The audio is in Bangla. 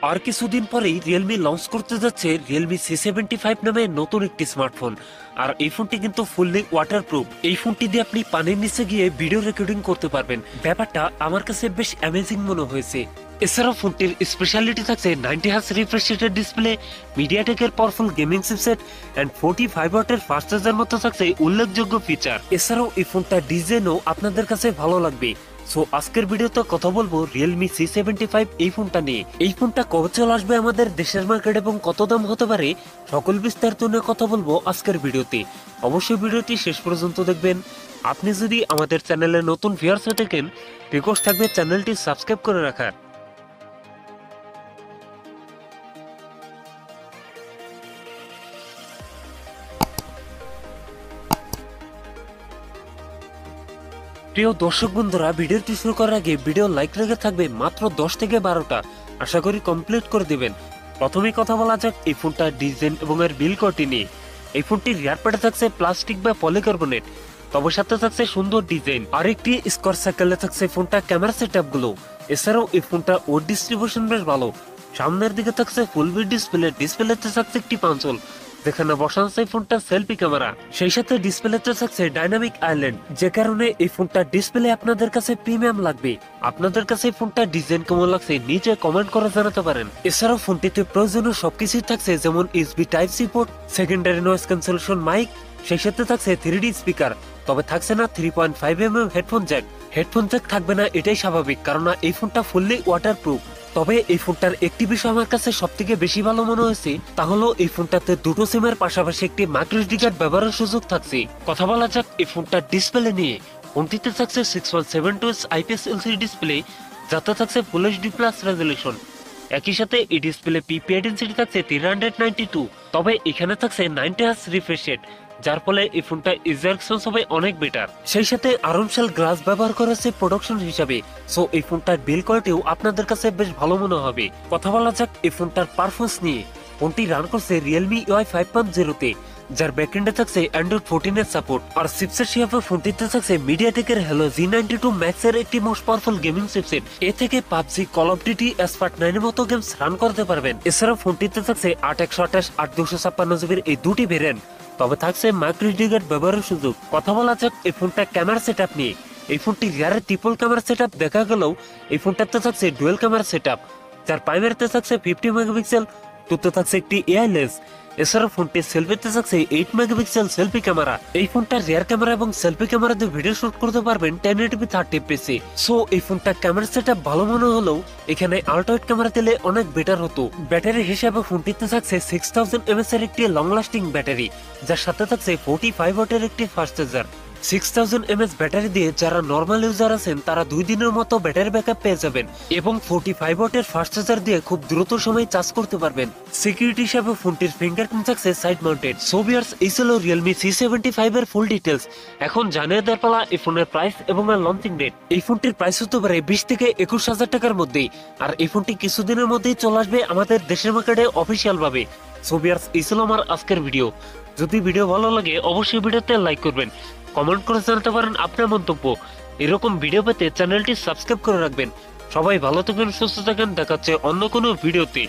আর কিছুদিন পরেই রিয়েলমি লঞ্চ করতে যাচ্ছে রিয়েলমি C75 নামে নতুন একটি স্মার্টফোন। আর এই ফোনটি কিন্তু ফুললি ওয়াটারপ্রুফ। এই ফোনটি দিয়ে আপনি পানির নিচে গিয়ে ভিডিও রেকর্ডিং করতে পারবেন। ব্যাপারটা আমার কাছে বেশ অ্যামেজিং মনে হয়েছে। এছাড়াও ফোনটির স্পেশালিটি থাকছে 90 হার্জ রিফ্রেশ রেটের ডিসপ্লে, মিডিয়াটেকের পাওয়ারফুল গেমিং চিপসেট এন্ড 45 ওয়াটের ফাস্ট চার্জার মতো থাকছে উল্লেখযোগ্য ফিচার। এছাড়াও এই ফোনটা ডিজাইনও আপনাদের কাছে ভালো লাগবে। সো আজকের ভিডিওতে কথা বলবো রিয়েলমি C75 এই ফোনটা নিয়ে। এই ফোনটা কবে চলে আসবে আমাদের দেশের মার্কেট এবং কত দাম হতে পারে, সকল বিস্তারিত নিয়ে কথা বলবো আজকের ভিডিওতে। অবশ্যই ভিডিওটি শেষ পর্যন্ত দেখবেন। আপনি যদি আমাদের চ্যানেলে নতুন ভিউয়ার্স হয়ে থাকেন, রিকোয়েস্ট থাকবে চ্যানেলটি সাবস্ক্রাইব করে রাখার। প্রিয় দর্শক বন্ধুরা, ভিডিওটি শুরু করার আগে ভিডিও লাইক রেখে থাকবে মাত্র 10 থেকে 12টা, আশা করি কমপ্লিট করে দিবেন। প্রথমেই কথা বলা যাক এই ফোনটার ডিজাইন এবং এর বিল কোয়ালিটি নিয়ে। এই ফোনটির রিয়ার প্যাডে থাকছে প্লাস্টিক বা পলিকার্বনেট, তবে সাথে থাকছে সুন্দর ডিজাইন। আর একটি স্কোয়ার সার্কেলে থাকছে ফোনটা ক্যামেরা সেটআপ গুলো। এছাড়াও এই ফোনটা ওর ডিস্ট্রিবিউশন বেশ ভালো। সামনের দিকে থাকছে ফুল ভিড ডিসপ্লেতে থাকছে একটি পাঞ্চল, যেখানে বসানো আছে ফোনটা সেলফি ক্যামেরা। সেই সাথে ডিসপ্লেতে থাকছে ডাইনামিক আইল্যান্ড, যে কারণে এই ফোনটা ডিসপ্লে আপনাদের কাছে প্রিমিয়াম লাগবে। আপনাদের কাছে ফোনটা ডিজাইন কেমন লাগছে নিচে কমেন্ট করে জানাতে পারেন। এছাড়াও ফোনটিতে প্রয়োজনীয় সবকিছুই থাকছে, যেমন USB type C port, secondary noise cancellation mic, সেই সাথে থাকছে 3D স্পিকার। তবে থাকছে না 3.5mm headphone Jack. Headphone Jack থাকবে না এটাই স্বাভাবিক, কারণ এই ফোনটা ফুললি ওয়াটারপ্রুফ। তবে এই ফোনটার একটি বিষয় আমার কাছে সব থেকে বেশি ভালো মনে হয়েছে, তা হলো এই ফোনটাতে দুটো সিমের পাশাপাশি একটি মাইক্রো SD কার্ড ব্যবহারের সুযোগ থাকছে। কথা বলা যাক এই ফোনটার ডিসপ্লে নিয়ে। ফোনটিতে থাকছে 6.72 ইঞ্চ IPS LCD ডিসপ্লে, যাতে থাকছে ফুল HD প্লাস রেজলিউশন। একই সাথে এই ডিসপ্লে PPI ডেনসিটি থাকছে 392। তবে এখানে থাকছে 90 হার্জ রিফ্রেশ রেট, যার ফলে এই ফোনটা ইউজার এক্সপিরিয়েন্স হবে অনেক বেটার। সেই সাথে আরামশাল গ্লাস ব্যবহার করেছে প্রোডাকশন হিসাবে। সো এই ফোনটার বিল কোয়ালিটিও আপনাদের কাছে বেশ ভালো মনে হবে। কথা বলা যাক এই ফোনটার পারফরমেন্স নিয়ে। ফোনটি রান করছে রিয়েলমি UI 5.0 তে, যার ব্যাকএন্ডে থাকছে Android 14 এর সাপোর্ট। আর চিপসেট হিসেবে ফোনটিতে থাকছে মিডিয়াটেকের Helio G92 Max এর একটি মোস্ট পাওয়ারফুল গেমিং চিপসেট। এ থেকে PUBG, call of duty, Asphalt 9 এর মতো গেমস রান করতে পারবেন। এছাড়াও ফোনটিতে থাকছে 8/128, 8/256 এই দুটি ভেরিয়েন্ট। তবে থাকছে মাইক্রো SD কার্ড ব্যবহারের সুযোগ। কথা বলা যাক এই ফোনটা ক্যামেরা সেটআপ নিয়ে। এই ফোনটি রিয়ারে ট্রিপল ক্যামেরা সেটআপ দেখা গেলেও এই ফোনটাতে থাকছে ডুয়াল ক্যামেরা সেটআপ, যার প্রাইমারিতে থাকছে 50 মেগাপিক্সেল, টুতে থাকছে একটি AI লেন্স। এছাড়া ফোনটি সেলফিতে থাকছে 8 মেগাপিক্সেল সেলফি ক্যামেরা। এই ফোনটা রিয়ার ক্যামেরা এবং সেলফি ক্যামেরা দিয়ে ভিডিও শুট করতে পারবেন 1080p 30fps। সো এই ফোনটা ক্যামেরা সেটআপ ভালো মনে হলেও এখানে আল্ট্রাওয়াইড ক্যামেরা দিলে অনেক বেটার হতো। ব্যাটারি হিসাবে ফোনটিতে থাকছে 6000 mAh এর একটি লং লাস্টিং ব্যাটারি, যার সাথে থাকছে 45 ওয়াটের একটি ফাস্ট চার্জার। 6000 mAh ব্যাটারি দিয়ে যারা নর্মাল ইউজার আছেন তারা 2 দিনের মতো ব্যাটারি ব্যাকআপ পেয়ে যাবেন, এবং 45 ওয়াটের ফাস্ট চার্জার দিয়ে খুব দ্রুত সময় চার্জ করতে পারবেন। সিকিউরিটি হিসাবে ফোনটির ফিঙ্গারপ্রিন্ট থাকছে সাইড মাউন্টেড। সো ভিউয়ার্স, এই ছিল রিয়েলমি C75 এর ফুল ডিটেলস। এখন জানিয়ে দেওয়ার পালা এই ফোনের প্রাইস এবং এর লঞ্চিং ডেট। এই ফোনটির প্রাইস হতে পারে 20 থেকে 21,000 টাকার মধ্যেই। আর এই ফোনটি কিছুদিনের মধ্যেই চলে আসবে আমাদের দেশের মার্কেটে অফিসিয়াল ভাবে। সো ভিউয়ার্স, এই ছিল আমার আজকের ভিডিও। যদি ভিডিও ভালো লাগে অবশ্যই ভিডিওতে লাইক করবেন, কমেন্ট করে জানাতে পারেন আপনার মন্তব্য। এরকম ভিডিও পেতে চ্যানেলটি সাবস্ক্রাইব করে রাখবেন। সবাই ভালো থাকবেন, সুস্থ থাকেন, দেখা হচ্ছে অন্য কোনো ভিডিওতে।